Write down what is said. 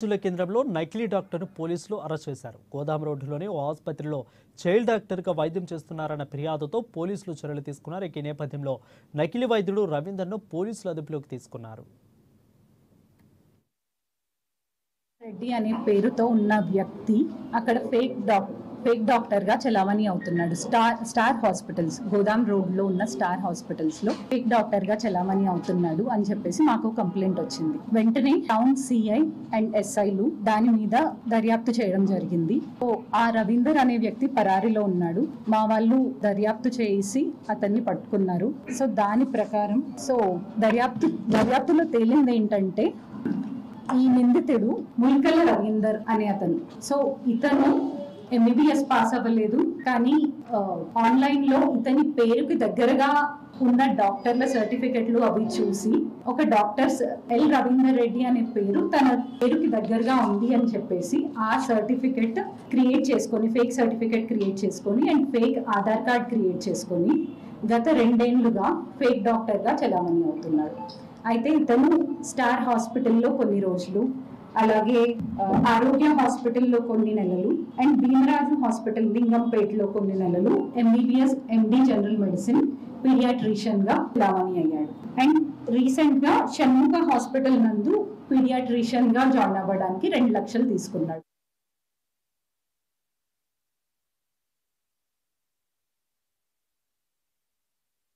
జిల్లా కేంద్రంలో నకిలీ డాక్టర్ను పోలీసులు అరెస్ట్ చేశారు. గోదాం రోడ్డులోని ఓ ఆసుపత్రిలో చైల్డ్ డాక్టర్గా వైద్యం చేస్తున్నారన్న ఫిర్యాదుతో పోలీసులు చర్యలు తీసుకున్నారు. ఈ నేపథ్యంలో నకిలీ వైద్యుడు రవీందర్ను పోలీసులు అదుపులోకి తీసుకున్నారు. రెడ్డి అనే పేరుతో ఉన్న వ్యక్తి అక్కడ ఫేక్ డాక్టర్గా చలామణి అవుతున్నాడు. స్టార్ హాస్పిటల్స్, గోదాం రోడ్లో ఉన్న స్టార్ హాస్పిటల్స్లో ఫేక్ డాక్టర్గా చలామణి అవుతున్నాడు అని చెప్పేసి మాకు కంప్లైంట్ వచ్చింది. వెంటనే టౌన్ సిఐ అండ్ ఎస్ఐలు దాని మీద దర్యాప్తు చేయడం జరిగింది. ఆ రవీందర్ అనే వ్యక్తి పరారీలో ఉన్నాడు. మా వాళ్ళు దర్యాప్తు చేసి అతన్ని పట్టుకున్నారు. సో దాని ప్రకారం దర్యాప్తులో తేలింది ఏంటంటే ఈ నిందితుడు ముల్కల రవీందర్ అనే అతను. సో ఇతను MBBS పాస్ అవ్వలేదు, కానీ ఆన్లైన్ లో ఇతని పేరుకి దగ్గరగా ఉన్న డాక్టర్ల సర్టిఫికెట్లు అవి చూసి ఒక డాక్టర్స్ ఎల్ రవీందర్ రెడ్డి అనే పేరు తన పేరుకి దగ్గరగా ఉంది అని చెప్పేసి ఆ సర్టిఫికెట్ క్రియేట్ చేసుకొని, ఫేక్ సర్టిఫికెట్ క్రియేట్ చేసుకొని and fake Aadhaar card create చేసుకొని గత 2 ఏళ్లుగా ఫేక్ డాక్టర్గా చలామణి అవుతున్నాడు. అయితే ఇతను స్టార్ హాస్పిటల్లో కొన్ని రోజులు, అలాగే ఆరోగ్య హాస్పిటల్లో కొన్ని నెలలు అండ్ భీమరాజు హాస్పిటల్ లింగంపేటలో కొన్ని నెలలు MBBS MD జనరల్ మెడిసిన్ పీడియాట్రిషియన్గా చలామణి అయ్యాడు. అండ్ రీసెంట్గా షణ్ముఖ హాస్పిటల్ నందు పీడియాట్రిషియన్గా జాయిన్ అవ్వడానికి 2 లక్షలు తీసుకున్నాడు.